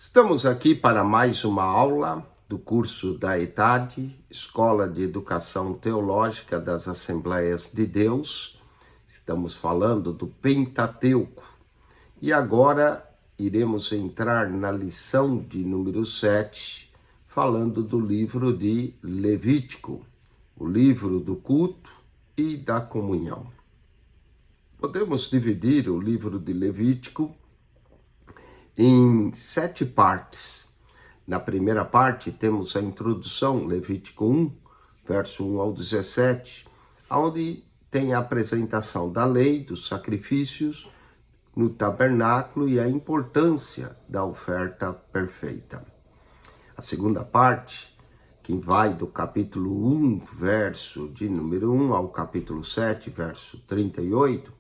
Estamos aqui para mais uma aula do curso da ETAD, Escola de Educação Teológica das Assembleias de Deus. Estamos falando do Pentateuco. E agora iremos entrar na lição de número 7, falando do livro de Levítico, o livro do culto e da comunhão. Podemos dividir o livro de Levítico em 7 partes. Na primeira parte temos a introdução, Levítico 1, verso 1 ao 17, onde tem a apresentação da lei, dos sacrifícios no tabernáculo e a importância da oferta perfeita. A segunda parte, que vai do capítulo 1, verso de número 1 ao capítulo 7, verso 38,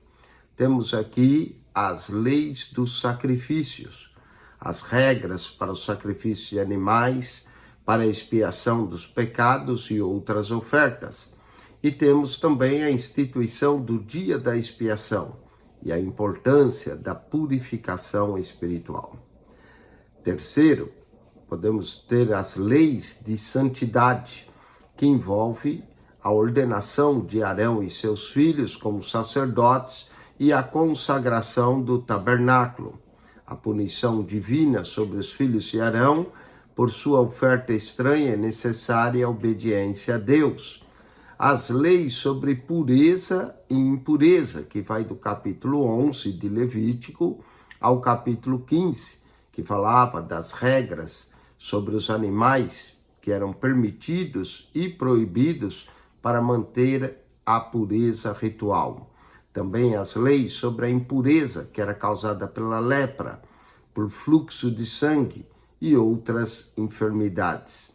temos aqui as leis dos sacrifícios, as regras para o sacrifício de animais, para a expiação dos pecados e outras ofertas. E temos também a instituição do dia da expiação e a importância da purificação espiritual. Terceiro, podemos ter as leis de santidade, que envolve a ordenação de Arão e seus filhos como sacerdotes e a consagração do tabernáculo, a punição divina sobre os filhos de Arão por sua oferta estranha e necessária obediência a Deus, as leis sobre pureza e impureza, que vai do capítulo 11 de Levítico ao capítulo 15, que falava das regras sobre os animais que eram permitidos e proibidos para manter a pureza ritual. Também as leis sobre a impureza, que era causada pela lepra, por fluxo de sangue e outras enfermidades.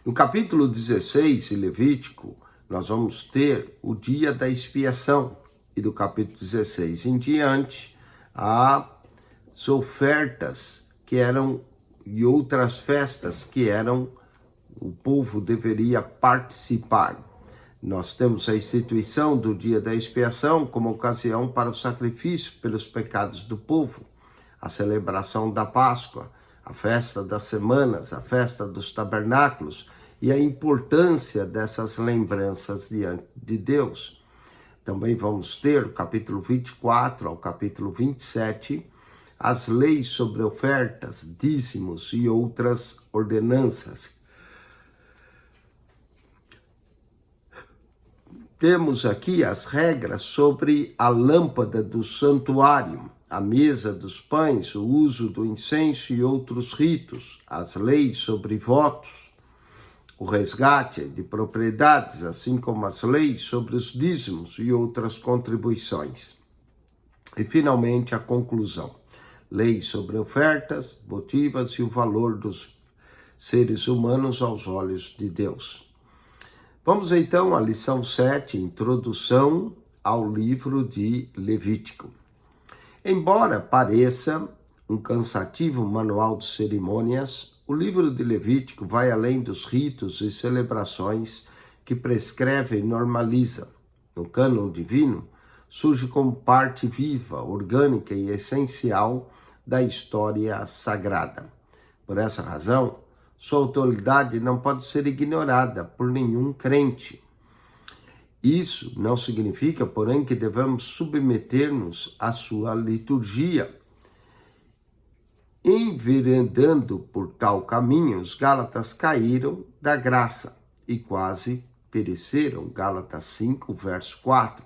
No capítulo 16 de Levítico, nós vamos ter o dia da expiação. E do capítulo 16 em diante, as ofertas que eram e outras festas que o povo deveria participar. Nós temos a instituição do dia da expiação como ocasião para o sacrifício pelos pecados do povo, a celebração da Páscoa, a festa das semanas, a festa dos tabernáculos e a importância dessas lembranças diante de Deus. Também vamos ter, o capítulo 24 ao capítulo 27, as leis sobre ofertas, dízimos e outras ordenanças. Temos aqui as regras sobre a lâmpada do santuário, a mesa dos pães, o uso do incenso e outros ritos, as leis sobre votos, o resgate de propriedades, assim como as leis sobre os dízimos e outras contribuições. E, finalmente, a conclusão, leis sobre ofertas, votivas e o valor dos seres humanos aos olhos de Deus. Vamos então à lição 7, introdução ao livro de Levítico. Embora pareça um cansativo manual de cerimônias, o livro de Levítico vai além dos ritos e celebrações que prescreve e normaliza. No cânon divino, surge como parte viva, orgânica e essencial da história sagrada. Por essa razão, sua autoridade não pode ser ignorada por nenhum crente. Isso não significa, porém, que devemos submeter-nos à sua liturgia. Enveredando por tal caminho, os Gálatas caíram da graça e quase pereceram. Gálatas 5, verso 4.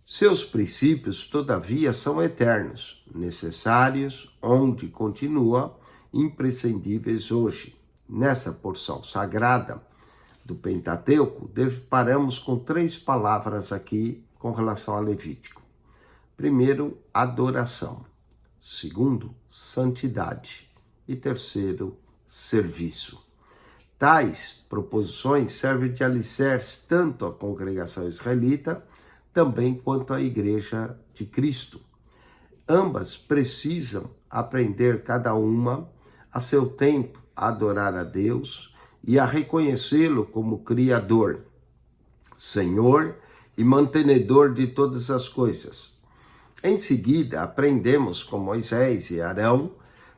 Seus princípios, todavia, são eternos, necessários, onde continua, imprescindíveis hoje. Nessa porção sagrada do Pentateuco, deparamos com 3 palavras aqui com relação a Levítico. Primeiro, adoração. Segundo, santidade. E terceiro, serviço. Tais proposições servem de alicerce tanto à congregação israelita, também quanto à Igreja de Cristo. Ambas precisam aprender cada uma a seu tempo a adorar a Deus e a reconhecê-lo como Criador, Senhor e mantenedor de todas as coisas. Em seguida, aprendemos com Moisés e Arão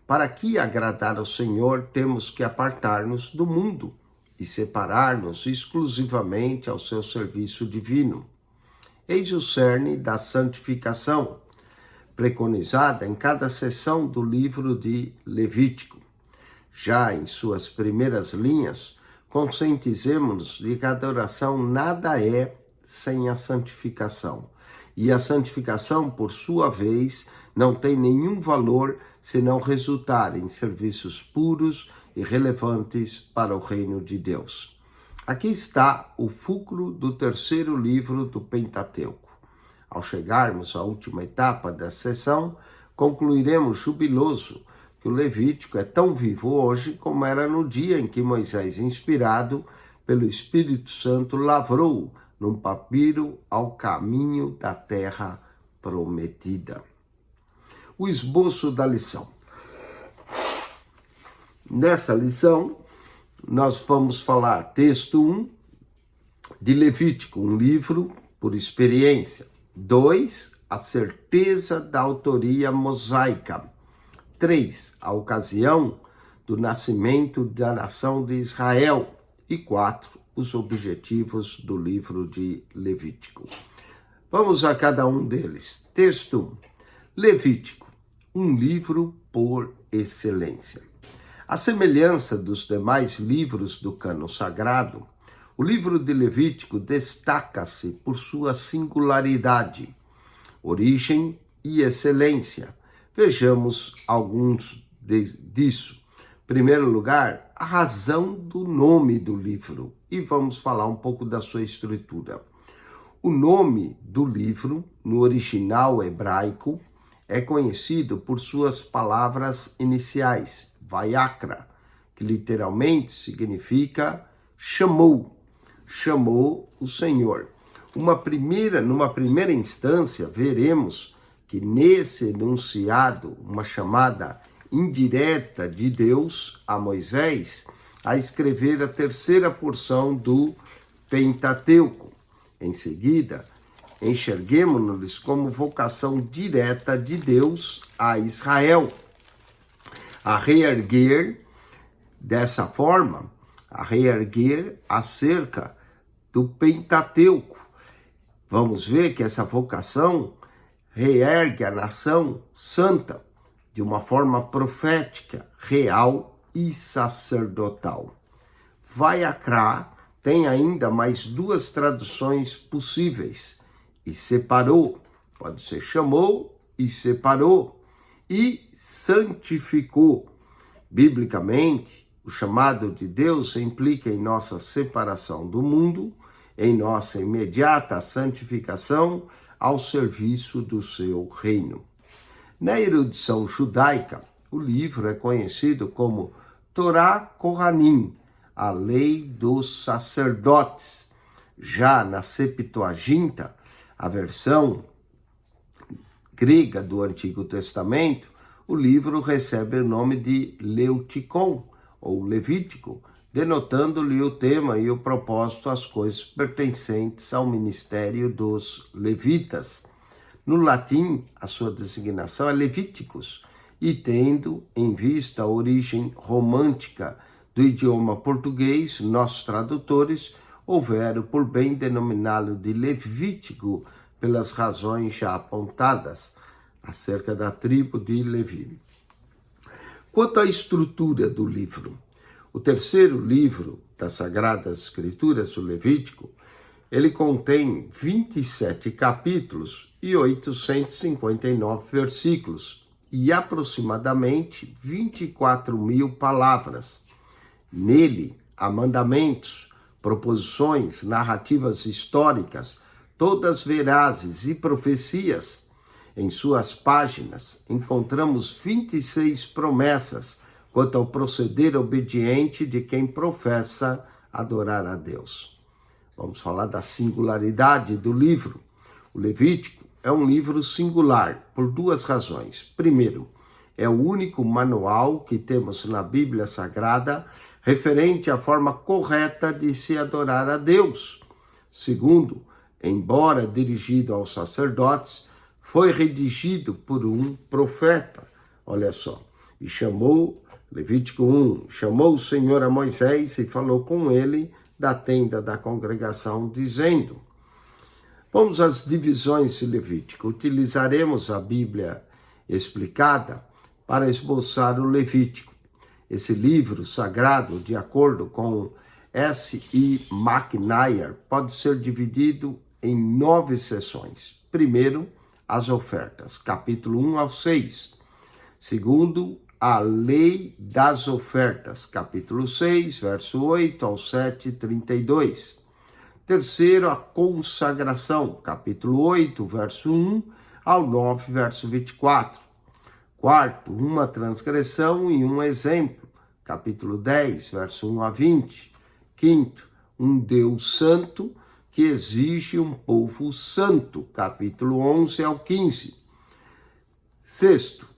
para que agradar ao Senhor temos que apartar-nos do mundo e separar-nos exclusivamente ao seu serviço divino. Eis o cerne da santificação, preconizada em cada seção do livro de Levítico. Já em suas primeiras linhas, conscientizemos-nos de que a adoração nada é sem a santificação. E a santificação, por sua vez, não tem nenhum valor se não resultar em serviços puros e relevantes para o reino de Deus. Aqui está o fulcro do terceiro livro do Pentateuco. Ao chegarmos à última etapa da sessão, concluiremos jubiloso que o Levítico é tão vivo hoje como era no dia em que Moisés, inspirado pelo Espírito Santo, lavrou num papiro ao caminho da terra prometida. O esboço da lição. Nessa lição, nós vamos falar texto 1 de Levítico, um livro por experiência. 2, a certeza da autoria mosaica. 3, a ocasião do nascimento da nação de Israel. E 4, os objetivos do livro de Levítico. Vamos a cada um deles. Texto 1. Levítico, um livro por excelência. À semelhança dos demais livros do cânon sagrado, o livro de Levítico destaca-se por sua singularidade, origem e excelência. Vejamos alguns disso. Em primeiro lugar, a razão do nome do livro. E vamos falar um pouco da sua estrutura. O nome do livro, no original hebraico, é conhecido por suas palavras iniciais, Vayakra, que literalmente significa chamou o Senhor. Numa primeira instância, veremos que nesse enunciado, uma chamada indireta de Deus a Moisés a escrever a terceira porção do Pentateuco. Em seguida, enxerguemos-nos como vocação direta de Deus a Israel, a reerguer dessa forma, acerca do Pentateuco. Vamos ver que essa vocação reergue a nação santa de uma forma profética, real e sacerdotal. Vayakra tem ainda mais duas traduções possíveis. E separou, pode ser chamou e separou, e santificou. Biblicamente, o chamado de Deus implica em nossa separação do mundo, em nossa imediata santificação ao serviço do seu reino. Na erudição judaica, o livro é conhecido como Torá Kohanim, a lei dos sacerdotes. Já na Septuaginta, a versão grega do Antigo Testamento, o livro recebe o nome de Leuticon, ou Levítico, denotando-lhe o tema e o propósito, as coisas pertencentes ao ministério dos levitas. No latim, a sua designação é Levíticos, e tendo em vista a origem romântica do idioma português, nossos tradutores houveram por bem denominá-lo de Levítico pelas razões já apontadas acerca da tribo de Levi. Quanto à estrutura do livro, o terceiro livro das Sagradas Escrituras, o Levítico, ele contém 27 capítulos e 859 versículos e aproximadamente 24.000 palavras. Nele há mandamentos, proposições, narrativas históricas, todas verazes e profecias. Em suas páginas encontramos 26 promessas quanto ao proceder obediente de quem professa adorar a Deus. Vamos falar da singularidade do livro. O Levítico é um livro singular por duas razões. Primeiro, é o único manual que temos na Bíblia Sagrada referente à forma correta de se adorar a Deus. Segundo, embora dirigido aos sacerdotes, foi redigido por um profeta. Olha só, E chamou, Levítico 1, chamou o Senhor a Moisés e falou com ele da tenda da congregação, dizendo... Vamos às divisões de Levítico. Utilizaremos a Bíblia explicada para esboçar o Levítico. Esse livro sagrado, de acordo com S.I. McNair, pode ser dividido em 9 seções. Primeiro, as ofertas, capítulo 1 ao 6. Segundo, a lei das ofertas, capítulo 6, verso 8 ao 7, 32. Terceiro, a consagração, capítulo 8, verso 1 ao 9, verso 24. Quarto, uma transgressão e um exemplo, capítulo 10, verso 1 a 20. Quinto, um Deus santo que exige um povo santo, capítulo 11 ao 15. Sexto,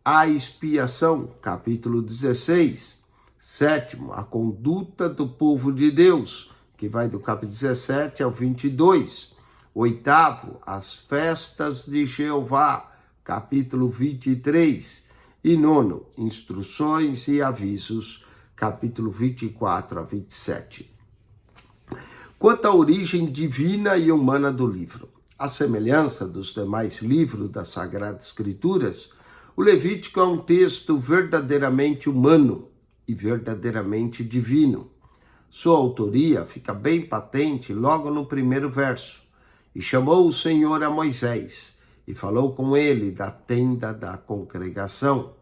a expiação, capítulo 16. Sétimo, a conduta do povo de Deus, que vai do capítulo 17 ao 22. Oitavo, as festas de Jeová, capítulo 23. E nono, instruções e avisos, capítulo 24 a 27. Quanto à origem divina e humana do livro, à semelhança dos demais livros das Sagradas Escrituras, o Levítico é um texto verdadeiramente humano e verdadeiramente divino. Sua autoria fica bem patente logo no primeiro verso. E chamou o Senhor a Moisés, e falou com ele da tenda da congregação.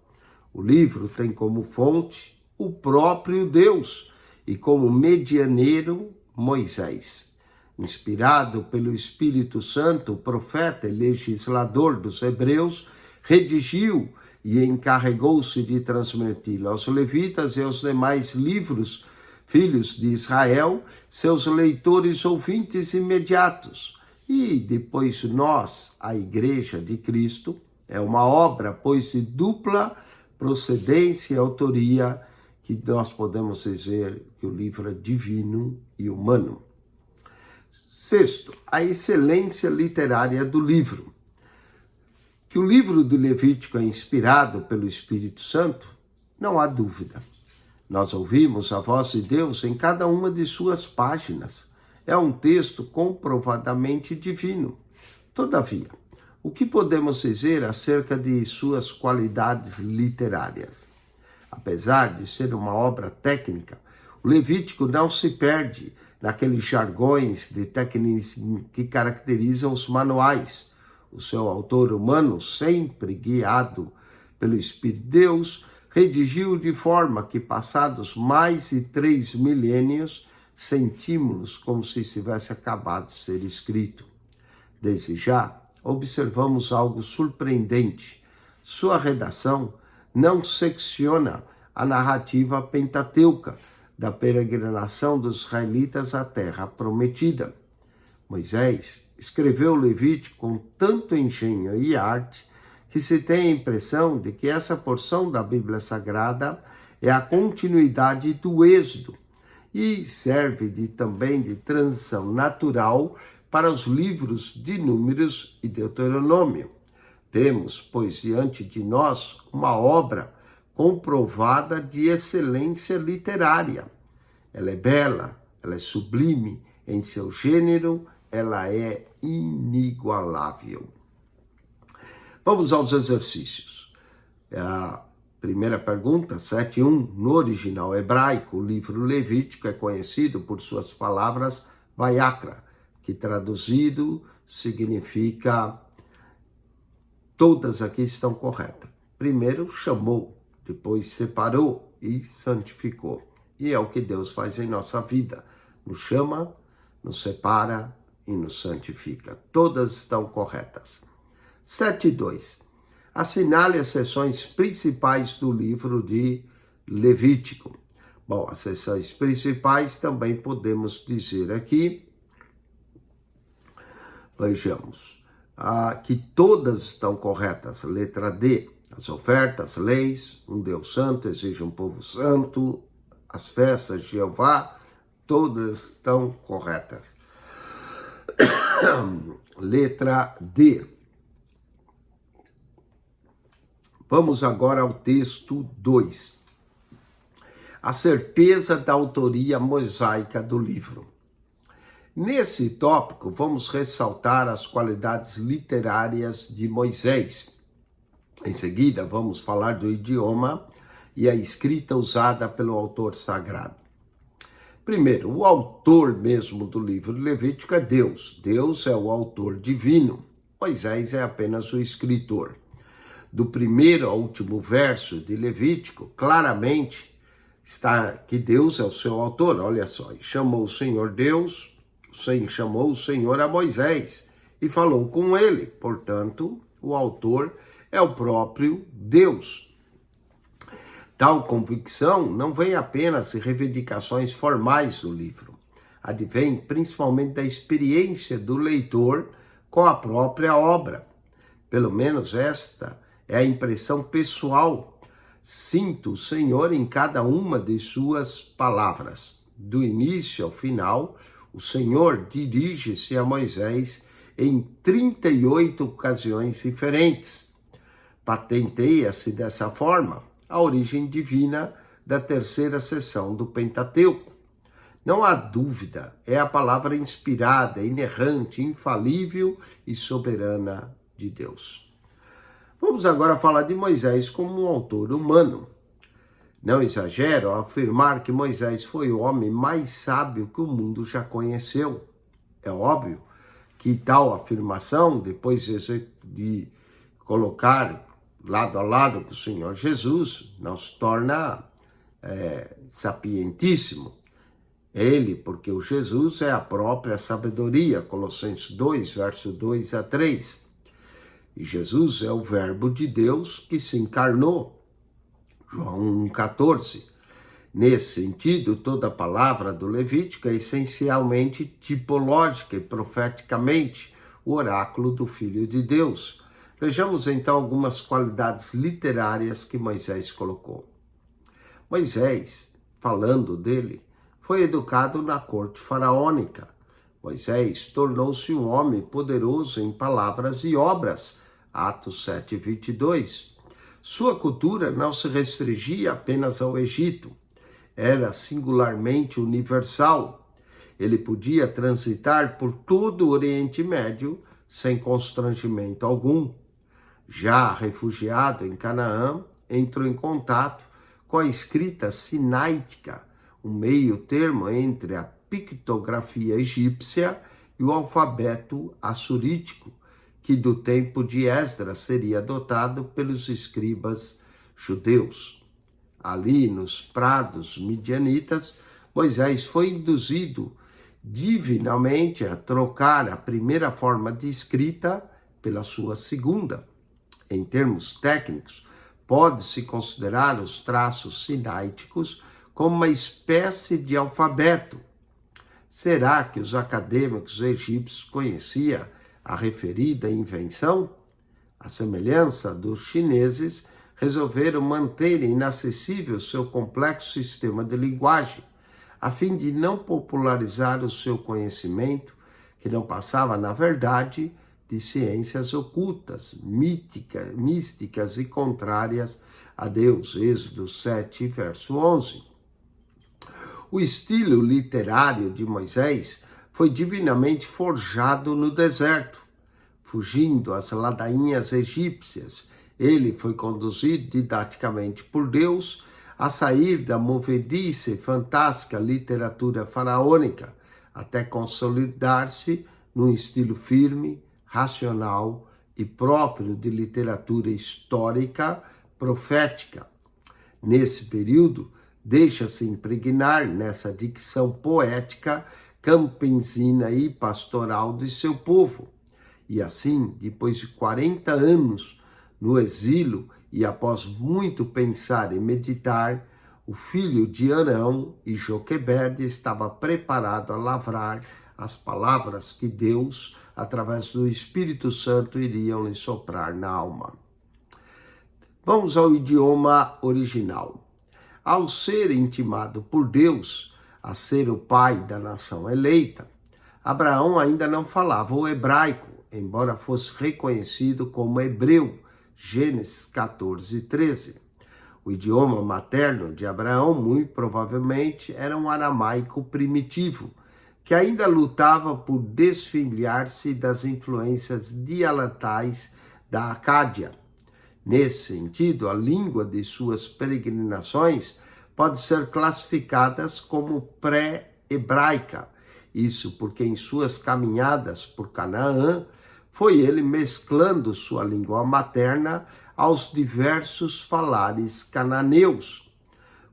O livro tem como fonte o próprio Deus, e como medianeiro Moisés. Inspirado pelo Espírito Santo, o profeta e legislador dos hebreus, redigiu e encarregou-se de transmitir aos levitas e aos demais filhos de Israel, seus leitores ouvintes imediatos. E depois nós, a Igreja de Cristo, é uma obra, pois, de dupla procedência e autoria, que nós podemos dizer que o livro é divino e humano. Sexto, a excelência literária do livro. Que o livro do Levítico é inspirado pelo Espírito Santo, não há dúvida. Nós ouvimos a voz de Deus em cada uma de suas páginas. É um texto comprovadamente divino. Todavia, o que podemos dizer acerca de suas qualidades literárias? Apesar de ser uma obra técnica, o Levítico não se perde naqueles jargões de tecnicismo que caracterizam os manuais. O seu autor humano, sempre guiado pelo Espírito de Deus, redigiu de forma que, passados mais de 3 milênios, sentimos como se estivesse acabado de ser escrito. Desde já, observamos algo surpreendente. Sua redação não secciona a narrativa pentateuca da peregrinação dos israelitas à terra prometida. Moisés escreveu o Levítico com tanto engenho e arte que se tem a impressão de que essa porção da Bíblia Sagrada é a continuidade do Êxodo e serve também de transição natural para os livros de Números e Deuteronômio. Temos, pois, diante de nós uma obra comprovada de excelência literária. Ela é bela, ela é sublime em seu gênero, ela é inigualável. Vamos aos exercícios. A primeira pergunta, 7.1. No original hebraico, o livro Levítico é conhecido por suas palavras vayakra, que traduzido significa todas aqui estão corretas. Primeiro chamou, depois separou e santificou. E é o que Deus faz em nossa vida. Nos chama, nos separa e nos santifica. Todas estão corretas. 7.2. Assinale as seções principais do livro de Levítico. Bom, as seções principais também podemos dizer aqui, vejamos, que todas estão corretas. Letra D, as ofertas, leis, um Deus santo exige um povo santo, as festas de Jeová, todas estão corretas. Letra D. Vamos agora ao texto 2. A certeza da autoria mosaica do livro. Nesse tópico, vamos ressaltar as qualidades literárias de Moisés. Em seguida, vamos falar do idioma e a escrita usada pelo autor sagrado. Primeiro, o autor mesmo do livro Levítico é Deus. Deus é o autor divino. Moisés é apenas o escritor. Do primeiro ao último verso de Levítico, claramente está que Deus é o seu autor. Olha só, chamou o Senhor Deus, chamou o Senhor a Moisés e falou com ele. Portanto, o autor é o próprio Deus. Tal convicção não vem apenas de reivindicações formais do livro, advém principalmente da experiência do leitor com a própria obra. Pelo menos esta é a impressão pessoal. Sinto o Senhor em cada uma de suas palavras. Do início ao final, o Senhor dirige-se a Moisés em 38 ocasiões diferentes. Patenteia-se dessa forma a origem divina da terceira seção do Pentateuco. Não há dúvida, é a palavra inspirada, inerrante, infalível e soberana de Deus. Vamos agora falar de Moisés como um autor humano. Não exagero ao afirmar que Moisés foi o homem mais sábio que o mundo já conheceu. É óbvio que tal afirmação, depois de colocar lado a lado com o Senhor Jesus, não se torna sapientíssimo. Ele, porque o Jesus é a própria sabedoria, Colossenses 2, verso 2 a 3. E Jesus é o verbo de Deus que se encarnou, João 1,14. Nesse sentido, toda a palavra do Levítico é essencialmente tipológica e profeticamente o oráculo do Filho de Deus. Vejamos então algumas qualidades literárias que Moisés colocou. Moisés, falando dele, foi educado na corte faraônica. Moisés tornou-se um homem poderoso em palavras e obras, Atos 7, 22. Sua cultura não se restringia apenas ao Egito, era singularmente universal. Ele podia transitar por todo o Oriente Médio sem constrangimento algum. Já refugiado em Canaã, entrou em contato com a escrita sinaítica, um meio termo entre a pictografia egípcia e o alfabeto assurítico, que do tempo de Esdras seria adotado pelos escribas judeus. Ali, nos prados midianitas, Moisés foi induzido divinamente a trocar a primeira forma de escrita pela sua segunda. Em termos técnicos, pode-se considerar os traços sinaíticos como uma espécie de alfabeto. Será que os acadêmicos egípcios conheciam a referida invenção? À semelhança dos chineses, resolveram manter inacessível seu complexo sistema de linguagem, a fim de não popularizar o seu conhecimento, que não passava, na verdade, de ciências ocultas, místicas e contrárias a Deus. Êxodo 7, verso 11. O estilo literário de Moisés foi divinamente forjado no deserto. Fugindo às ladainhas egípcias, ele foi conduzido didaticamente por Deus a sair da movediça e fantástica literatura faraônica, até consolidar-se num estilo firme, racional e próprio de literatura histórica profética. Nesse período, deixa-se impregnar nessa dicção poética, campesina e pastoral de seu povo. E assim, depois de 40 anos no exílio e após muito pensar e meditar, o filho de Arão e Joquebede estava preparado a lavrar as palavras que Deus, através do Espírito Santo, iriam lhe soprar na alma. Vamos ao idioma original. Ao ser intimado por Deus a ser o pai da nação eleita, Abraão ainda não falava o hebraico, embora fosse reconhecido como hebreu, Gênesis 14, 13. O idioma materno de Abraão, muito provavelmente, era um aramaico primitivo, que ainda lutava por desfiliar-se das influências dialetais da Acádia. Nesse sentido, a língua de suas peregrinações pode ser classificada como pré-hebraica. Isso porque em suas caminhadas por Canaã, foi ele mesclando sua língua materna aos diversos falares cananeus.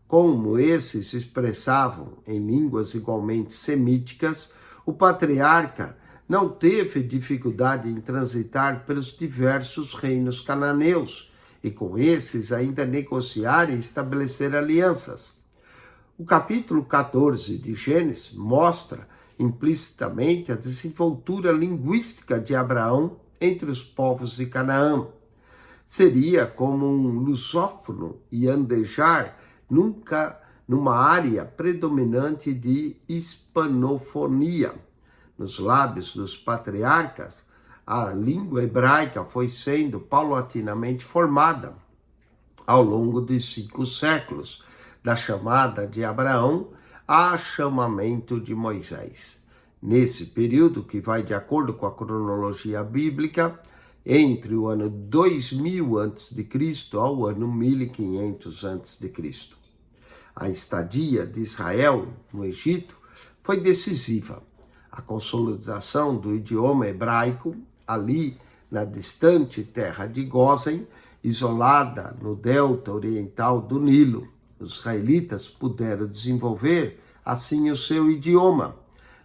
Como esses se expressavam em línguas igualmente semíticas, o patriarca não teve dificuldade em transitar pelos diversos reinos cananeus e com esses ainda negociar e estabelecer alianças. O capítulo 14 de Gênesis mostra implicitamente a desenvoltura linguística de Abraão entre os povos de Canaã. Seria como um lusófono e andejar nunca numa área predominante de hispanofonia. Nos lábios dos patriarcas, a língua hebraica foi sendo paulatinamente formada ao longo de 5 séculos, da chamada de Abraão a chamamento de Moisés. Nesse período, que vai de acordo com a cronologia bíblica, entre o ano 2000 a.C. ao ano 1500 a.C. A estadia de Israel no Egito foi decisiva. A consolidação do idioma hebraico, ali na distante terra de Gósen, isolada no delta oriental do Nilo, os israelitas puderam desenvolver assim o seu idioma,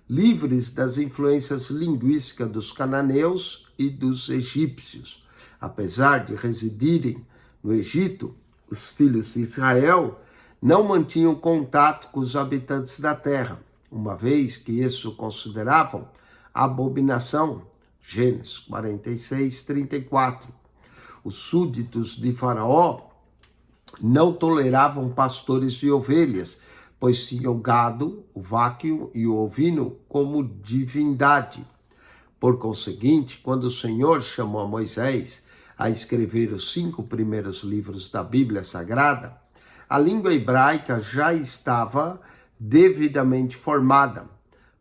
livres das influências linguísticas dos cananeus e dos egípcios. Apesar de residirem no Egito, os filhos de Israel não mantinham contato com os habitantes da terra, uma vez que esses o consideravam abominação. Gênesis 46, 34. Os súditos de Faraó não toleravam pastores de ovelhas, pois tinham gado, o vaquio e o ovino como divindade. Por conseguinte, quando o Senhor chamou a Moisés a escrever os 5 primeiros livros da Bíblia Sagrada, a língua hebraica já estava devidamente formada.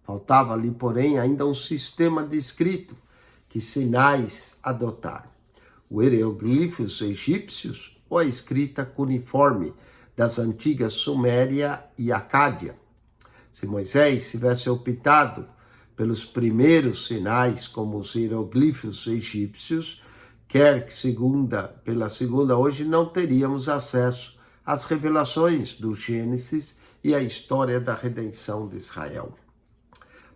Faltava-lhe, porém, ainda um sistema de escrito, que sinais adotar. O hieroglifos egípcios ou a escrita cuneiforme das antigas Suméria e Acádia. Se Moisés tivesse optado pelos primeiros sinais, como os hieroglifos egípcios, quer que pela segunda hoje não teríamos acesso às revelações do Gênesis e à história da redenção de Israel.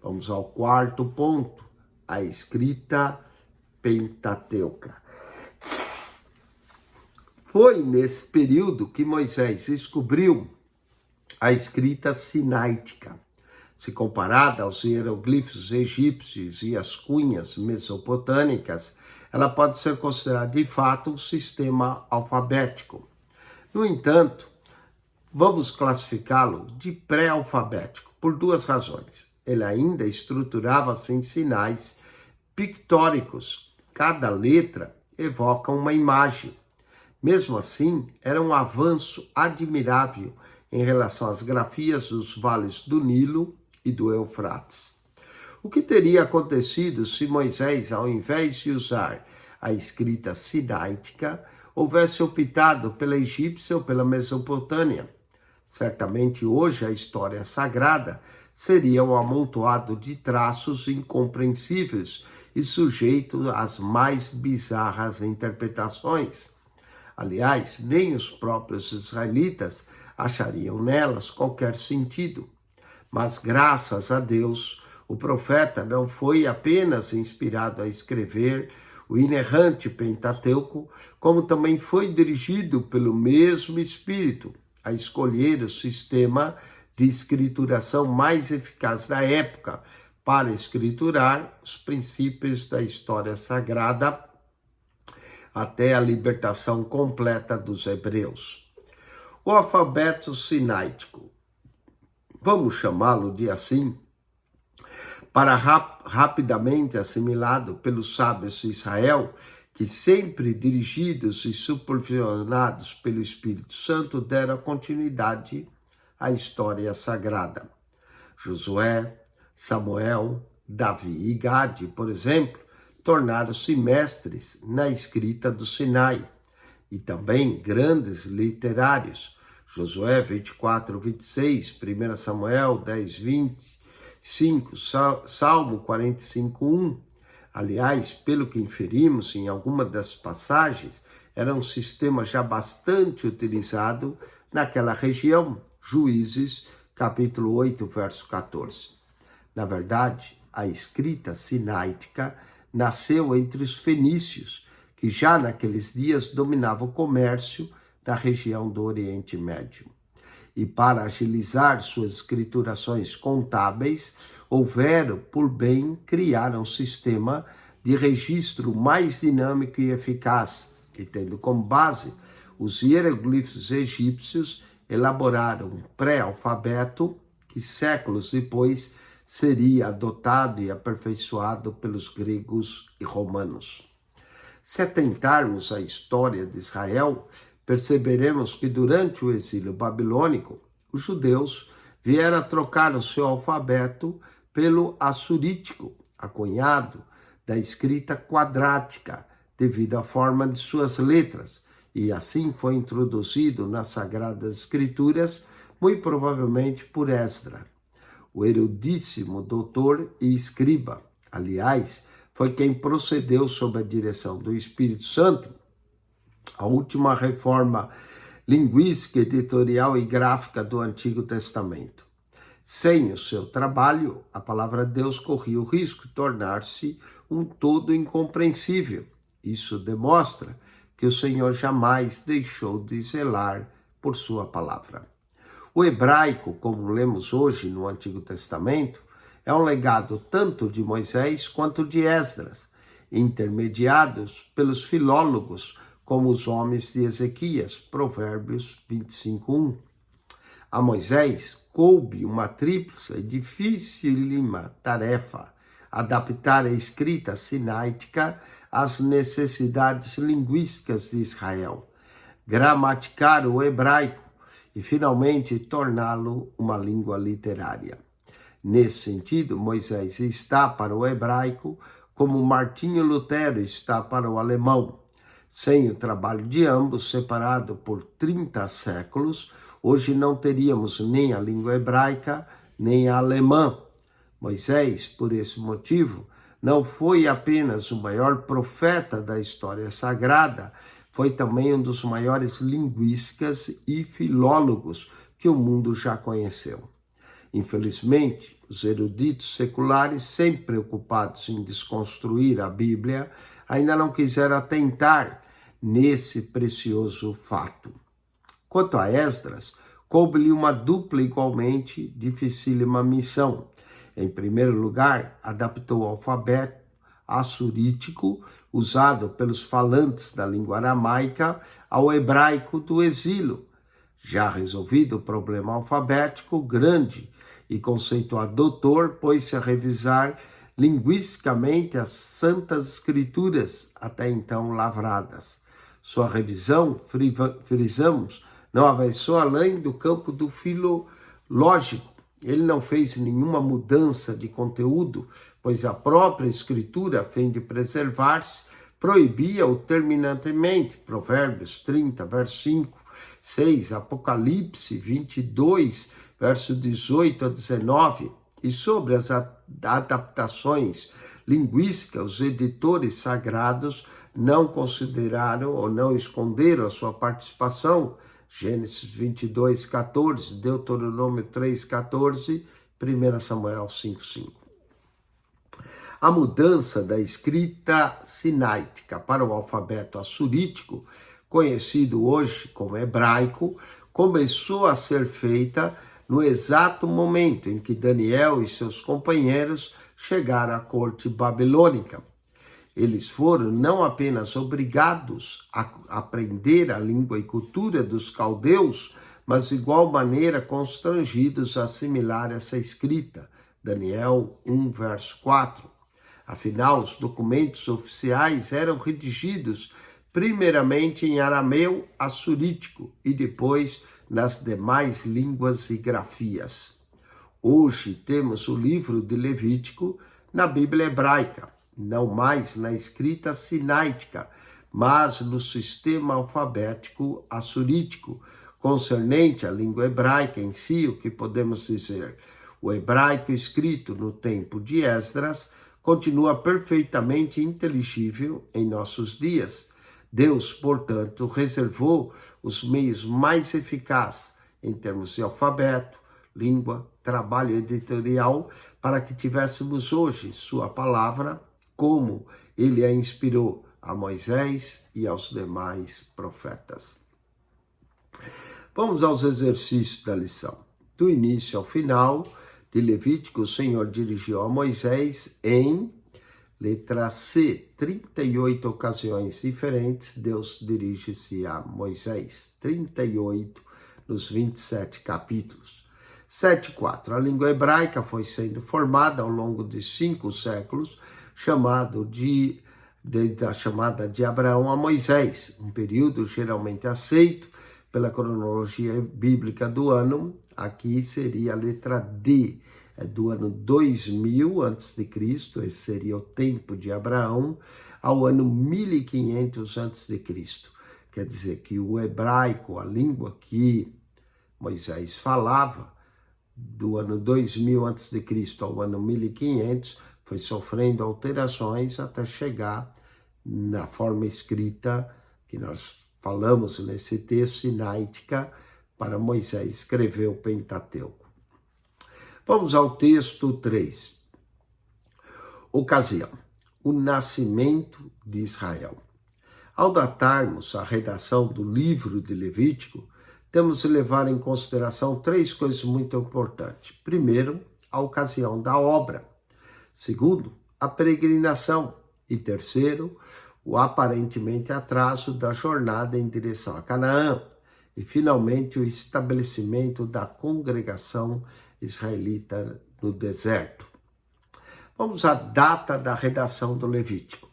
Vamos ao 4º ponto, a escrita pentateuca. Foi nesse período que Moisés descobriu a escrita sinaítica. Se comparada aos hieroglifos egípcios e às cunhas mesopotâmicas, ela pode ser considerada de fato um sistema alfabético. No entanto, vamos classificá-lo de pré-alfabético por 2 razões. Ele ainda estruturava-se em sinais pictóricos. Cada letra evoca uma imagem. Mesmo assim, era um avanço admirável em relação às grafias dos vales do Nilo e do Eufrates. O que teria acontecido se Moisés, ao invés de usar a escrita sinaítica, houvesse optado pela egípcia ou pela Mesopotâmia? Certamente hoje a história sagrada seria um amontoado de traços incompreensíveis e sujeito às mais bizarras interpretações. Aliás, nem os próprios israelitas achariam nelas qualquer sentido. Mas, graças a Deus, o profeta não foi apenas inspirado a escrever o inerrante Pentateuco, como também foi dirigido pelo mesmo Espírito a escolher o sistema de escrituração mais eficaz da época para escriturar os princípios da história sagrada até a libertação completa dos hebreus. O alfabeto sinaítico, vamos chamá-lo de assim, para rapidamente assimilado pelos sábios de Israel, que sempre dirigidos e supervisionados pelo Espírito Santo deram continuidade à história sagrada. Josué, Samuel, Davi e Gade, por exemplo, tornaram-se mestres na escrita do Sinai, e também grandes literários. Josué 24, 26, 1 Samuel 10, 25, Salmo 45, 1. Aliás, pelo que inferimos em alguma das passagens, era um sistema já bastante utilizado naquela região. Juízes, capítulo 8, verso 14. Na verdade, a escrita sinaítica nasceu entre os fenícios, que já naqueles dias dominavam o comércio da região do Oriente Médio. E para agilizar suas escriturações contábeis, houveram por bem criar um sistema de registro mais dinâmico e eficaz, e tendo como base os hieroglifos egípcios, elaboraram um pré-alfabeto que séculos depois seria adotado e aperfeiçoado pelos gregos e romanos. Se atentarmos à história de Israel, perceberemos que durante o exílio babilônico, os judeus vieram a trocar o seu alfabeto pelo assurítico, acunhado da escrita quadrática, devido à forma de suas letras, e assim foi introduzido nas Sagradas Escrituras, muito provavelmente por Esdra, o erudíssimo doutor e escriba. Aliás, foi quem procedeu sob a direção do Espírito Santo a última reforma linguística, editorial e gráfica do Antigo Testamento. Sem o seu trabalho, a palavra de Deus corria o risco de tornar-se um todo incompreensível. Isso demonstra que o Senhor jamais deixou de zelar por sua palavra. O hebraico, como lemos hoje no Antigo Testamento, é um legado tanto de Moisés quanto de Esdras, intermediados pelos filólogos, como os homens de Ezequias, Provérbios 25:1. A Moisés coube uma tríplice e dificílima tarefa: adaptar a escrita sinaítica às necessidades linguísticas de Israel, gramaticar o hebraico e, finalmente, torná-lo uma língua literária. Nesse sentido, Moisés está para o hebraico como Martinho Lutero está para o alemão. Sem o trabalho de ambos, separado por 30 séculos, hoje não teríamos nem a língua hebraica, nem a alemã. Moisés, por esse motivo, não foi apenas o maior profeta da história sagrada, foi também um dos maiores linguistas e filólogos que o mundo já conheceu. Infelizmente, os eruditos seculares, sempre preocupados em desconstruir a Bíblia, ainda não quiseram atentar nesse precioso fato. Quanto a Esdras, coube-lhe uma dupla igualmente dificílima missão. Em primeiro lugar, adaptou o alfabeto assurítico, usado pelos falantes da língua aramaica, ao hebraico do exílio. Já resolvido o problema alfabético, grande e conceituado doutor pôs-se a revisar linguisticamente as Santas Escrituras, até então lavradas. Sua revisão, frisamos, não avançou além do campo do filológico. Ele não fez nenhuma mudança de conteúdo, pois a própria Escritura, a fim de preservar-se, proibia-o terminantemente. Provérbios 30, verso 5, 6, Apocalipse 22, verso 18 a 19. E sobre as adaptações linguísticas, os editores sagrados não consideraram ou não esconderam a sua participação. Gênesis 22, 14, Deuteronômio 3, 14, 1 Samuel 5, 5. A mudança da escrita sinaítica para o alfabeto assurítico, conhecido hoje como hebraico, começou a ser feita no exato momento em que Daniel e seus companheiros chegaram à corte babilônica. Eles foram não apenas obrigados a aprender a língua e cultura dos caldeus, mas de igual maneira constrangidos a assimilar essa escrita. Daniel 1, verso 4. Afinal, os documentos oficiais eram redigidos primeiramente em arameu assurítico e depois nas demais línguas e grafias. Hoje temos o livro de Levítico na Bíblia hebraica, não mais na escrita sinaítica, mas no sistema alfabético assurítico, concernente à língua hebraica em si. O que podemos dizer? O hebraico escrito no tempo de Esdras continua perfeitamente inteligível em nossos dias. Deus, portanto, reservou os meios mais eficazes em termos de alfabeto, língua, trabalho editorial, para que tivéssemos hoje sua palavra, como ele a inspirou a Moisés e aos demais profetas. Vamos aos exercícios da lição. Do início ao final de Levítico, o Senhor dirigiu a Moisés em, letra C, 38 ocasiões diferentes, Deus dirige-se a Moisés, 38 nos 27 capítulos. 7.4. A língua hebraica foi sendo formada ao longo de 5 séculos, desde a chamada de Abraão a Moisés, um período geralmente aceito pela cronologia bíblica do ano. Aqui seria a letra D, do ano 2000 a.C., esse seria o tempo de Abraão, ao ano 1500 a.C. Quer dizer que o hebraico, a língua que Moisés falava, do ano 2000 a.C. ao ano 1500, foi sofrendo alterações até chegar na forma escrita que nós falamos nesse texto, sinaítica, para Moisés escrever o Pentateuco. Vamos ao texto 3. Ocasião: o nascimento de Israel. Ao datarmos a redação do livro de Levítico, temos de levar em consideração 3 coisas muito importantes. Primeiro, a ocasião da obra. Segundo, a peregrinação. E terceiro, o aparentemente atraso da jornada em direção a Canaã. E, finalmente, o estabelecimento da congregação israelita no deserto. Vamos à data da redação do Levítico.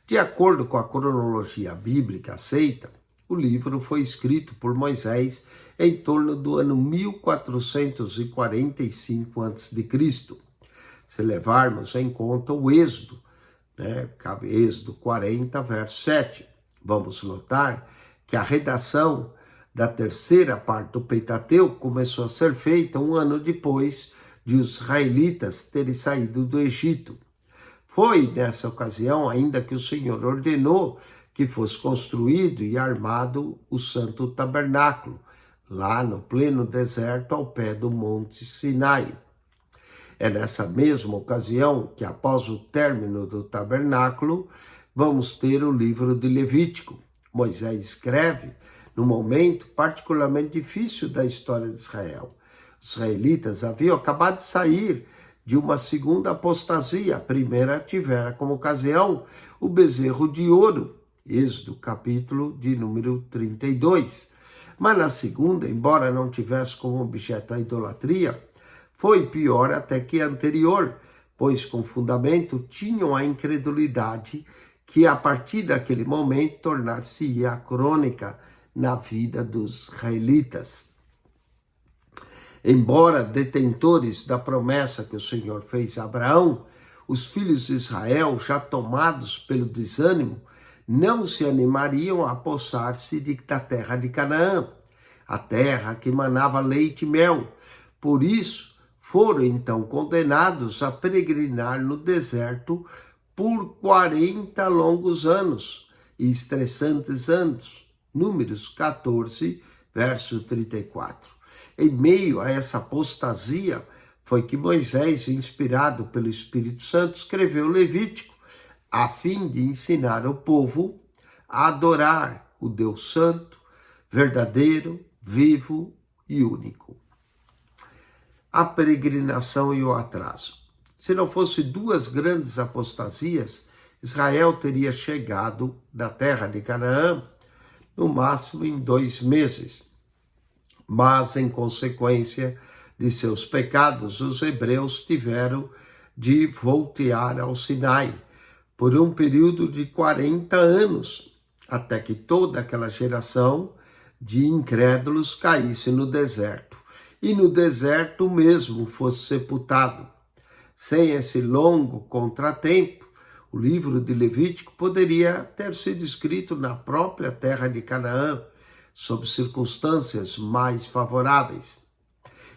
De acordo com a cronologia bíblica aceita, o livro foi escrito por Moisés em torno do ano 1445 a.C. Se levarmos em conta o Êxodo, Êxodo 40, verso 7, vamos notar que a redação da terceira parte do Pentateuco começou a ser feita um ano depois de os israelitas terem saído do Egito. Foi nessa ocasião ainda que o Senhor ordenou que fosse construído e armado o Santo Tabernáculo, lá no pleno deserto ao pé do Monte Sinai. É nessa mesma ocasião que, após o término do tabernáculo, vamos ter o livro de Levítico. Moisés escreve num momento particularmente difícil da história de Israel. Os israelitas haviam acabado de sair de uma segunda apostasia. A primeira tivera como ocasião o bezerro de ouro, Êxodo capítulo de número 32. Mas na segunda, embora não tivesse como objeto a idolatria, foi pior até que a anterior, pois com fundamento tinham a incredulidade que a partir daquele momento tornar-se-ia crônica na vida dos israelitas. Embora detentores da promessa que o Senhor fez a Abraão, os filhos de Israel, já tomados pelo desânimo, não se animariam a apossar-se da terra de Canaã, a terra que manava leite e mel. Por isso, foram então condenados a peregrinar no deserto por 40 longos anos e estressantes anos. Números 14, verso 34. Em meio a essa apostasia, foi que Moisés, inspirado pelo Espírito Santo, escreveu Levítico, a fim de ensinar o povo a adorar o Deus Santo, verdadeiro, vivo e único. A peregrinação e o atraso. Se não fosse 2 grandes apostasias, Israel teria chegado da terra de Canaã no máximo em 2 meses. Mas, em consequência de seus pecados, os hebreus tiveram de voltear ao Sinai por um período de 40 anos, até que toda aquela geração de incrédulos caísse no deserto, e no deserto mesmo fosse sepultado. Sem esse longo contratempo, o livro de Levítico poderia ter sido escrito na própria terra de Canaã, sob circunstâncias mais favoráveis.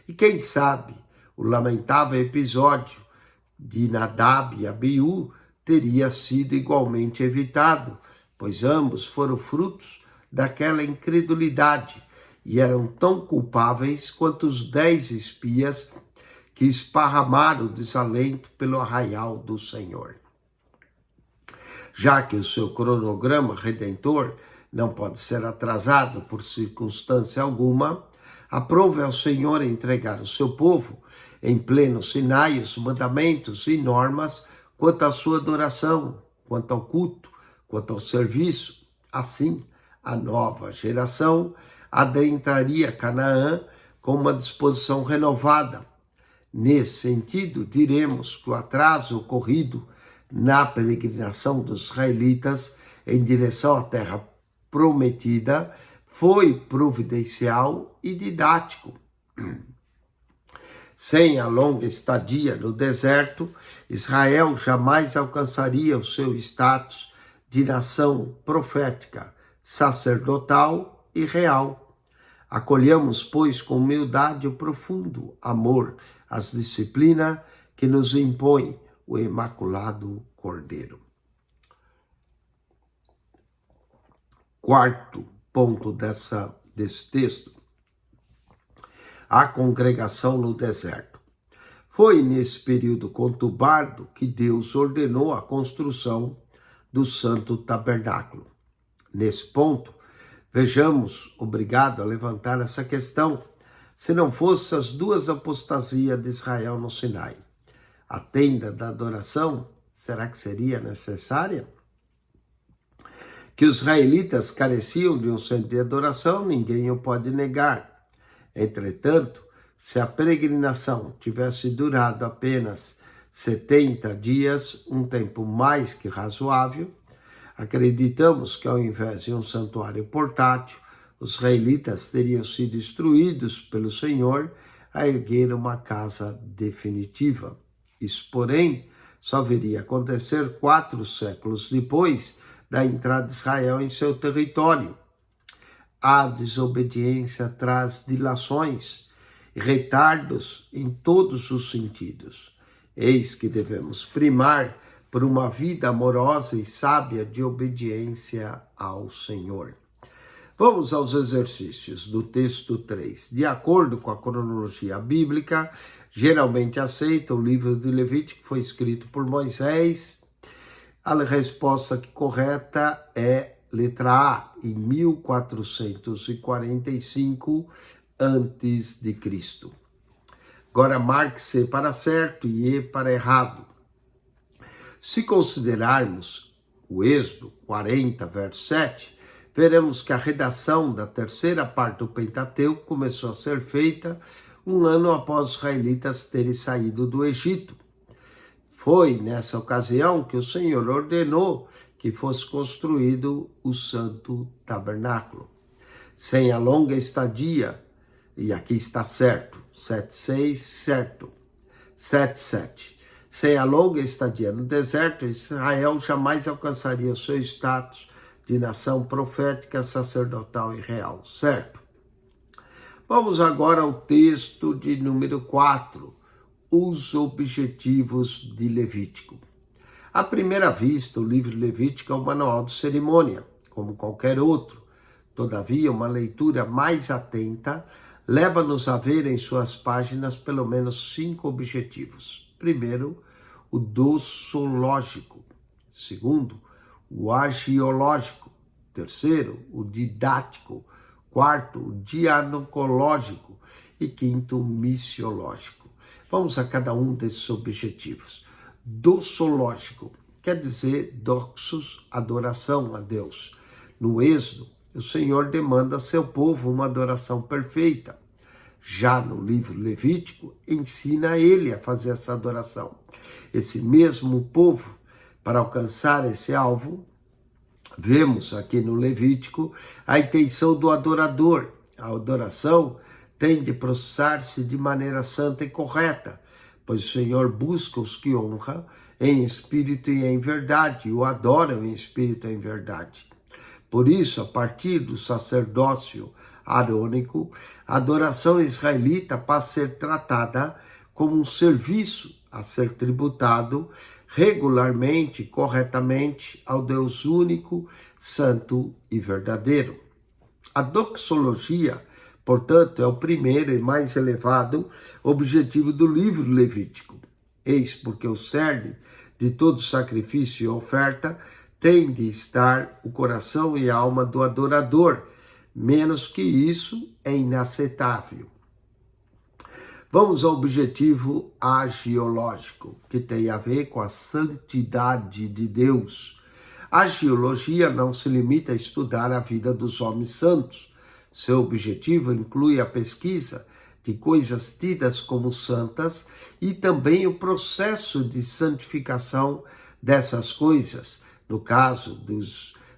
E quem sabe, o lamentável episódio de Nadab e Abiú teria sido igualmente evitado, pois ambos foram frutos daquela incredulidade e eram tão culpáveis quanto os 10 espias que esparramaram desalento pelo arraial do Senhor. Já que o seu cronograma redentor não pode ser atrasado por circunstância alguma, aprove ao Senhor entregar ao seu povo, em pleno Sinai, os mandamentos e normas quanto à sua adoração, quanto ao culto, quanto ao serviço. Assim, a nova geração adentraria Canaã com uma disposição renovada. Nesse sentido, diremos que o atraso ocorrido na peregrinação dos israelitas em direção à terra prometida foi providencial e didático. Sem a longa estadia no deserto, Israel jamais alcançaria o seu status de nação profética, sacerdotal e real. Acolhamos, pois, com humildade o profundo amor às disciplinas que nos impõe o Imaculado Cordeiro. Quarto ponto desse texto: a congregação no deserto. Foi nesse período conturbado que Deus ordenou a construção do Santo Tabernáculo. Nesse ponto, vejamos, obrigado a levantar essa questão, se não fosse as duas apostasias de Israel no Sinai, a tenda da adoração, será que seria necessária? Que os israelitas careciam de um centro de adoração, ninguém o pode negar. Entretanto, se a peregrinação tivesse durado apenas 70 dias, um tempo mais que razoável, acreditamos que ao invés de um santuário portátil, os israelitas teriam sido instruídos pelo Senhor a erguer uma casa definitiva. Isso, porém, só viria a acontecer 4 séculos depois da entrada de Israel em seu território. A desobediência traz dilações e retardos em todos os sentidos. Eis que devemos primar por uma vida amorosa e sábia de obediência ao Senhor. Vamos aos exercícios do texto 3. De acordo com a cronologia bíblica, geralmente aceita, o livro de Levítico foi escrito por Moisés. A resposta correta é letra A, em 1445 a.C. Agora marque C para certo e E para errado. Se considerarmos o Êxodo 40, verso 7, veremos que a redação da terceira parte do Pentateuco começou a ser feita um ano após os israelitas terem saído do Egito. Foi nessa ocasião que o Senhor ordenou que fosse construído o Santo Tabernáculo. Sem a longa estadia, e aqui está certo, 7,6, certo, 7,7. Sem a longa estadia no deserto, Israel jamais alcançaria o seu status de nação profética, sacerdotal e real, certo? Vamos agora ao texto de número 4, os objetivos de Levítico. À primeira vista, o livro Levítico é um manual de cerimônia, como qualquer outro. Todavia, uma leitura mais atenta leva-nos a ver em suas páginas pelo menos 5 objetivos. Primeiro, o doxológico. Segundo, o agiológico. Terceiro, o didático. Quarto, o dianocológico. E quinto, o missiológico. Vamos a cada um desses objetivos. Doxológico quer dizer doxos, adoração a Deus. No Êxodo, o Senhor demanda a seu povo uma adoração perfeita. Já no livro Levítico, ensina ele a fazer essa adoração. esse mesmo povo, para alcançar esse alvo, vemos aqui no Levítico a intenção do adorador. A adoração tem de processar-se de maneira santa e correta, pois o Senhor busca os que honram em espírito e em verdade, o adoram em espírito e em verdade. Por isso, a partir do sacerdócio arônico, a adoração israelita passa a ser tratada como um serviço a ser tributado regularmente, corretamente ao Deus único, santo e verdadeiro. A doxologia, portanto, é o primeiro e mais elevado objetivo do livro Levítico. Eis porque o cerne de todo sacrifício e oferta tem de estar o coração e a alma do adorador. Menos que isso é inaceitável. Vamos ao objetivo agiológico, que tem a ver com a santidade de Deus. A agiologia não se limita a estudar a vida dos homens santos. Seu objetivo inclui a pesquisa de coisas tidas como santas e também o processo de santificação dessas coisas, no caso de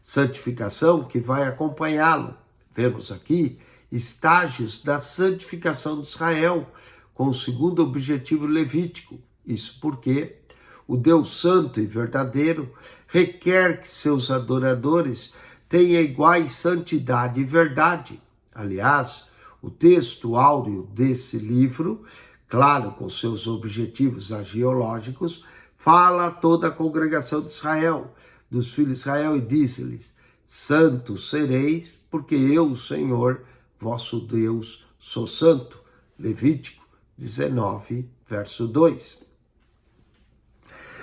santificação que vai acompanhá-lo. Vemos aqui estágios da santificação de Israel, com o segundo objetivo levítico. Isso porque o Deus santo e verdadeiro requer que seus adoradores tenham iguais santidade e verdade. Aliás, o texto áureo desse livro, claro, com seus objetivos agiológicos, fala a toda a congregação de Israel, dos filhos de Israel, e diz-lhes: santos sereis, porque eu, o Senhor, vosso Deus, sou santo. Levítico 19, verso 2.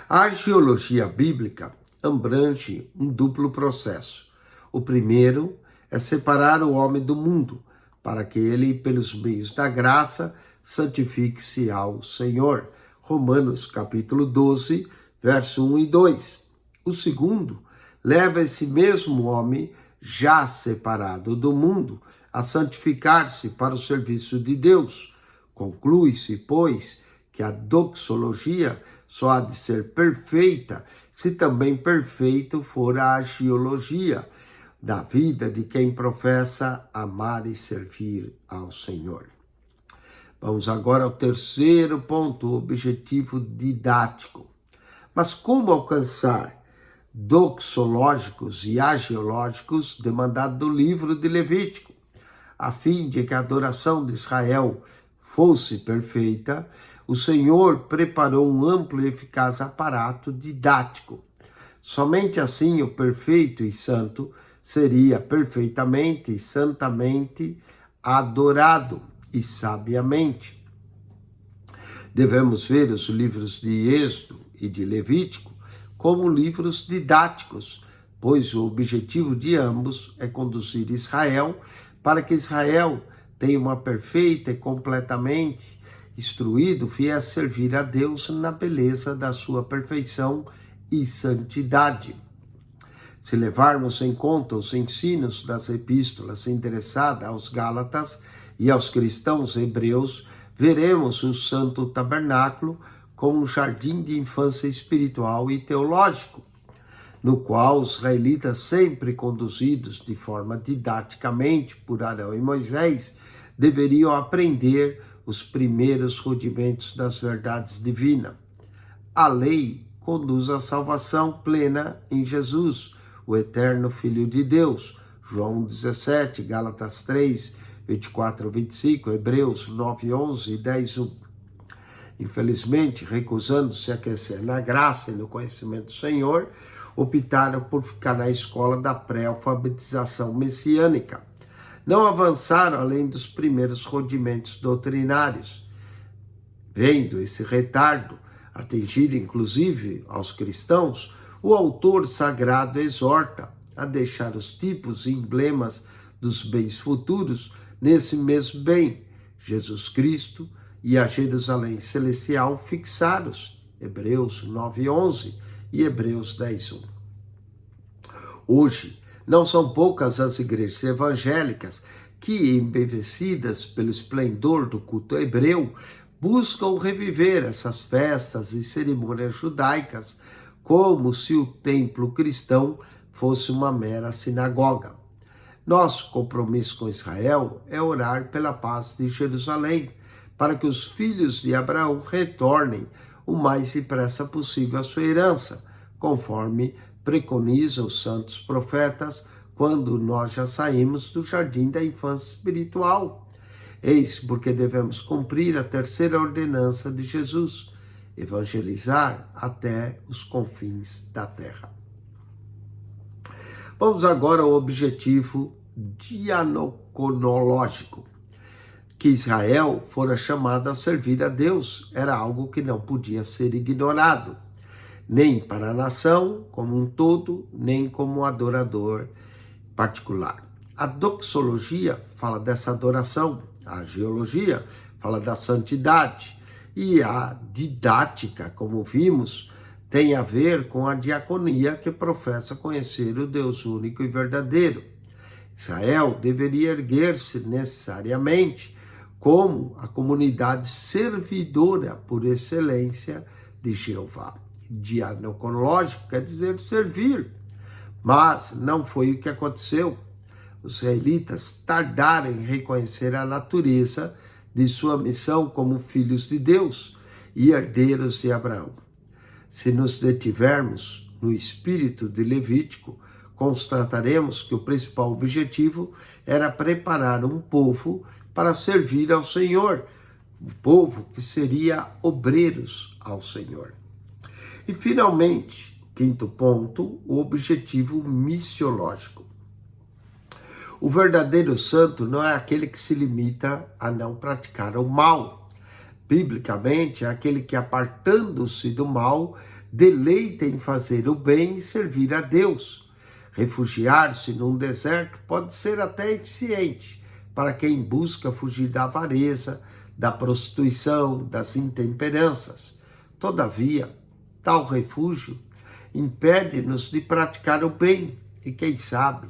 A agiologia bíblica abrange um duplo processo. O primeiro é separar o homem do mundo, para que ele, pelos meios da graça, santifique-se ao Senhor. Romanos capítulo 12, verso 1 e 2. O segundo leva esse mesmo homem, já separado do mundo, a santificar-se para o serviço de Deus. Conclui-se, pois, que a doxologia só há de ser perfeita se também perfeito for a agiologia da vida de quem professa amar e servir ao Senhor. Vamos agora ao terceiro ponto, o objetivo didático. Mas como alcançar doxológicos e agiológicos demandados do livro de Levítico, a fim de que a adoração de Israel fosse perfeita? O Senhor preparou um amplo e eficaz aparato didático. Somente assim o perfeito e santo seria perfeitamente e santamente adorado e sabiamente. Devemos ver os livros de Êxodo e de Levítico como livros didáticos, pois o objetivo de ambos é conduzir Israel para que Israel tenha uma perfeita e completamente instruído fim a servir a Deus na beleza da sua perfeição e santidade. Se levarmos em conta os ensinos das epístolas endereçadas aos Gálatas e aos cristãos hebreus, veremos o Santo Tabernáculo como um jardim de infância espiritual e teológico, no qual os israelitas, sempre conduzidos de forma didaticamente por Arão e Moisés, deveriam aprender os primeiros rudimentos das verdades divinas. A lei conduz à salvação plena em Jesus, o eterno Filho de Deus. João 17, Gálatas 3, 24 a 25, Hebreus 9, 11 e 10, 1. Infelizmente, recusando-se a crescer na graça e no conhecimento do Senhor, optaram por ficar na escola da pré-alfabetização messiânica. Não avançaram além dos primeiros rudimentos doutrinários. Vendo esse retardo atingir inclusive aos cristãos, o autor sagrado exorta a deixar os tipos e emblemas dos bens futuros nesse mesmo bem, Jesus Cristo, e a Jerusalém celestial fixados, Hebreus 9:11 e Hebreus 10:1. Hoje, não são poucas as igrejas evangélicas que, embevecidas pelo esplendor do culto hebreu, buscam reviver essas festas e cerimônias judaicas como se o templo cristão fosse uma mera sinagoga. Nosso compromisso com Israel é orar pela paz de Jerusalém, para que os filhos de Abraão retornem o mais depressa possível à sua herança, conforme preconizam os santos profetas quando nós já saímos do jardim da infância espiritual. Eis porque devemos cumprir a terceira ordenança de Jesus, evangelizar até os confins da terra. Vamos agora ao objetivo dianocológico, que Israel fora chamado a servir a Deus, era algo que não podia ser ignorado, nem para a nação como um todo, nem como adorador particular. A doxologia fala dessa adoração, a geologia fala da santidade, e a didática, como vimos, tem a ver com a diaconia que professa conhecer o Deus único e verdadeiro. Israel deveria erguer-se necessariamente como a comunidade servidora por excelência de Jeová. Dianocológico quer dizer servir, mas não foi o que aconteceu. Os israelitas tardaram em reconhecer a natureza de sua missão como filhos de Deus e herdeiros de Abraão. Se nos detivermos no espírito de Levítico, constataremos que o principal objetivo era preparar um povo para servir ao Senhor, um povo que seria obreiros ao Senhor. E, finalmente, quinto ponto, o objetivo missiológico. O verdadeiro santo não é aquele que se limita a não praticar o mal. Biblicamente, é aquele que, apartando-se do mal, deleita em fazer o bem e servir a Deus. Refugiar-se num deserto pode ser até eficiente para quem busca fugir da avareza, da prostituição, das intemperanças. Todavia, tal refúgio impede-nos de praticar o bem e, quem sabe,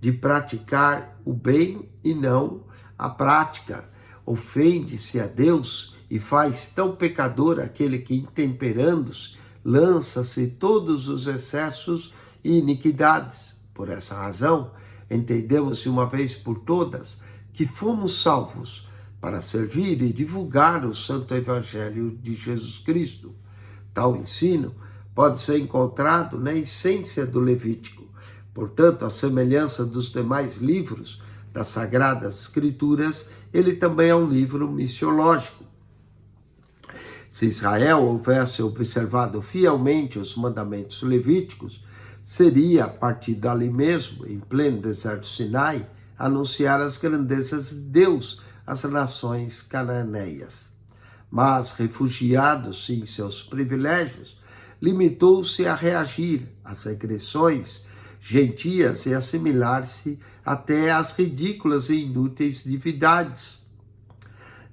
de praticar o bem e não a prática. Ofende-se a Deus e faz tão pecador aquele que, intemperando-se, lança-se todos os excessos e iniquidades. Por essa razão, entendemos de uma vez por todas que fomos salvos para servir e divulgar o Santo Evangelho de Jesus Cristo. Tal ensino pode ser encontrado na essência do Levítico. Portanto, à semelhança dos demais livros das Sagradas Escrituras, ele também é um livro missiológico. Se Israel houvesse observado fielmente os mandamentos levíticos, seria a partir dali mesmo, em pleno deserto Sinai, anunciar as grandezas de Deus às nações cananeias. Mas, refugiado-se em seus privilégios, limitou-se a reagir às agressões gentias e assimilar-se até às ridículas e inúteis divindades.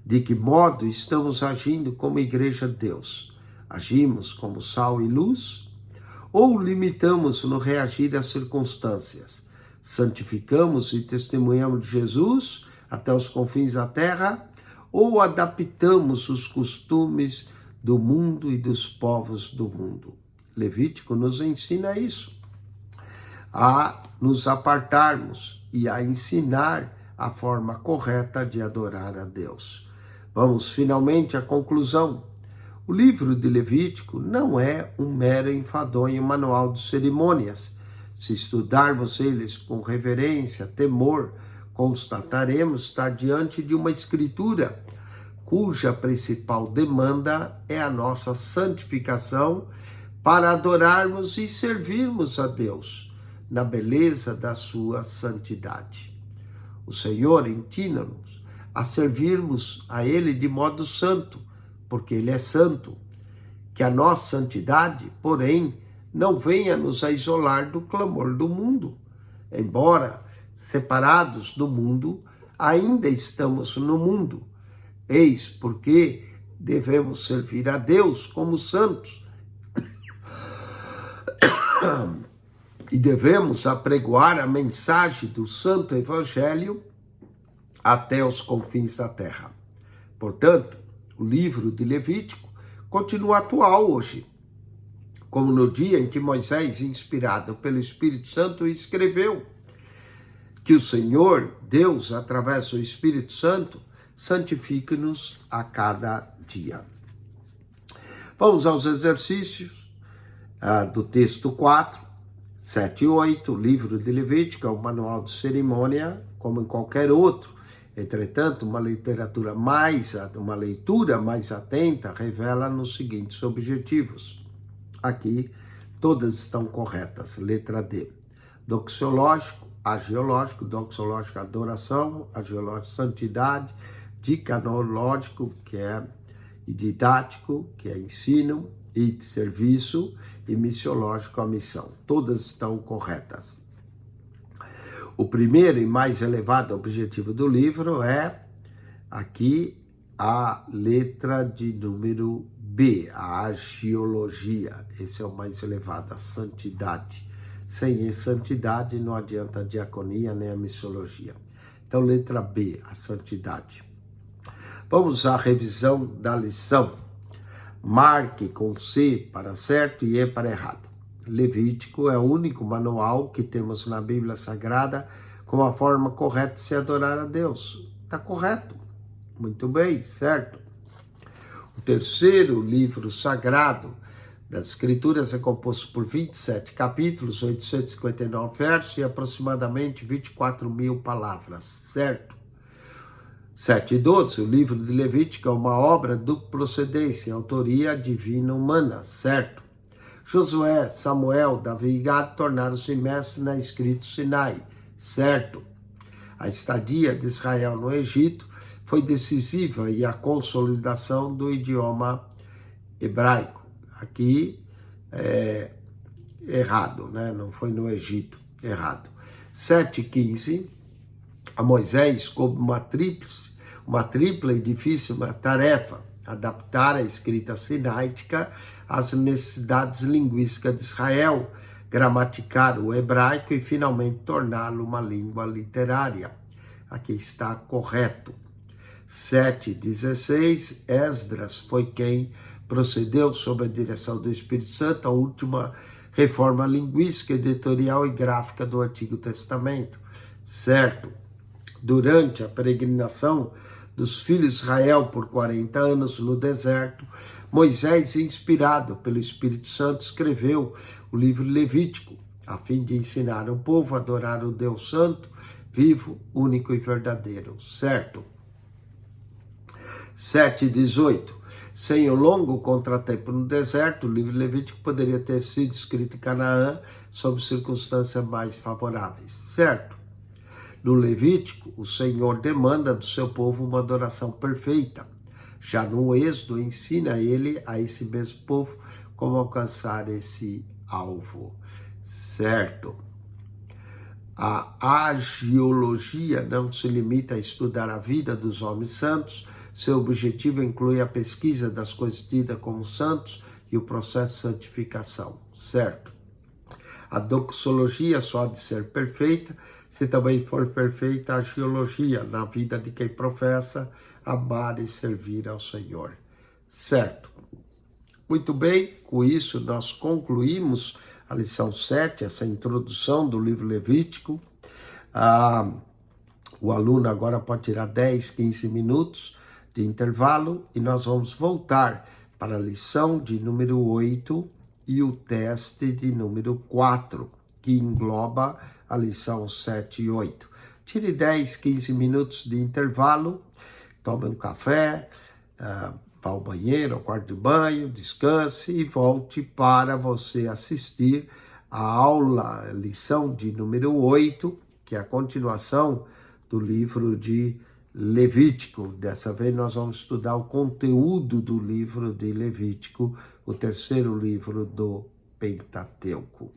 De que modo estamos agindo como Igreja de Deus? Agimos como sal e luz? Ou limitamos no reagir às circunstâncias? Santificamos e testemunhamos de Jesus até os confins da terra? Ou adaptamos os costumes do mundo e dos povos do mundo? Levítico nos ensina isso, a nos apartarmos e a ensinar a forma correta de adorar a Deus. Vamos finalmente à conclusão. O livro de Levítico não é um mero enfadonho manual de cerimônias. Se estudarmos eles com reverência, temor, constataremos estar diante de uma escritura cuja principal demanda é a nossa santificação para adorarmos e servirmos a Deus na beleza da sua santidade. O Senhor ensina-nos a servirmos a Ele de modo santo, porque Ele é santo. Que a nossa santidade, porém, não venha nos a isolar do clamor do mundo. Embora separados do mundo, ainda estamos no mundo. Eis porque devemos servir a Deus como santos e devemos apregoar a mensagem do Santo Evangelho até os confins da terra. Portanto, o o livro de Levítico, continua atual hoje, como no dia em que Moisés, inspirado pelo Espírito Santo, escreveu que o Senhor, Deus, através do Espírito Santo, santifique-nos a cada dia. Vamos aos exercícios do texto 4, 7 e 8, livro de Levítico, é um manual de cerimônia, como em qualquer outro. Entretanto, uma leitura mais atenta revela nos seguintes objetivos. Aqui, todas estão corretas. Letra D. Doxológico, agiológico, doxológico, adoração, agiológico, santidade, dicanológico, que é didático, que é ensino, e serviço, e missiológico, a missão. Todas estão corretas. O primeiro e mais elevado objetivo do livro é, aqui, a letra de número B, a agiologia. Esse é o mais elevado, a santidade. Sem santidade não adianta a diaconia nem a missiologia. Então, letra B, a santidade. Vamos à revisão da lição. Marque com C para certo e E para errado. Levítico é o único manual que temos na Bíblia Sagrada com a forma correta de se adorar a Deus. Está correto. Muito bem, certo. O terceiro livro sagrado das Escrituras é composto por 27 capítulos, 859 versos e aproximadamente 24.000 palavras, certo? 7 e 12, o livro de Levítico é uma obra dupla procedência, autoria divina humana, certo? Josué, Samuel, Davi e Gad tornaram-se mestres na escrita Sinai, certo? A estadia de Israel no Egito foi decisiva e a consolidação do idioma hebraico. Aqui é errado, né? Não foi no Egito, errado. 7:15, a Moisés coube uma tripla e difícil tarefa, adaptar a escrita sinaitica às necessidades linguísticas de Israel, gramaticar o hebraico e finalmente torná-lo uma língua literária. Aqui está correto. 7:16, Esdras foi quem procedeu sob a direção do Espírito Santo a última reforma linguística, editorial e gráfica do Antigo Testamento, certo? Durante a peregrinação dos filhos de Israel por 40 anos no deserto, Moisés, inspirado pelo Espírito Santo, escreveu o livro Levítico, a fim de ensinar o povo a adorar o Deus Santo, vivo, único e verdadeiro, certo? 7:18. Sem o longo contratempo no deserto, o livro Levítico poderia ter sido escrito em Canaã sob circunstâncias mais favoráveis, certo? No Levítico, o Senhor demanda do seu povo uma adoração perfeita. Já no Êxodo, ensina ele a esse mesmo povo como alcançar esse alvo, certo? A agiologia não se limita a estudar a vida dos homens santos. Seu objetivo inclui a pesquisa das coisas tidas como santos e o processo de santificação, certo? A doxologia só há de ser perfeita se também for perfeita a agiologia na vida de quem professa amar e servir ao Senhor, certo? Muito bem, com isso nós concluímos a lição 7, essa introdução do livro Levítico. O aluno agora pode tirar 10, 15 minutos de intervalo e nós vamos voltar para a lição de número 8 e o teste de número 4, que engloba a lição 7 e 8. Tire 10, 15 minutos de intervalo, tome um café, vá ao banheiro, ao quarto de banho, descanse e volte para você assistir a aula, a lição de número 8, que é a continuação do livro de Levítico. Dessa vez nós vamos estudar o conteúdo do livro de Levítico, o terceiro livro do Pentateuco.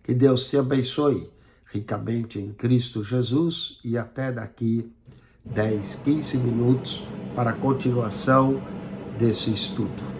Que Deus te abençoe ricamente em Cristo Jesus e até daqui 10, 15 minutos para a continuação desse estudo.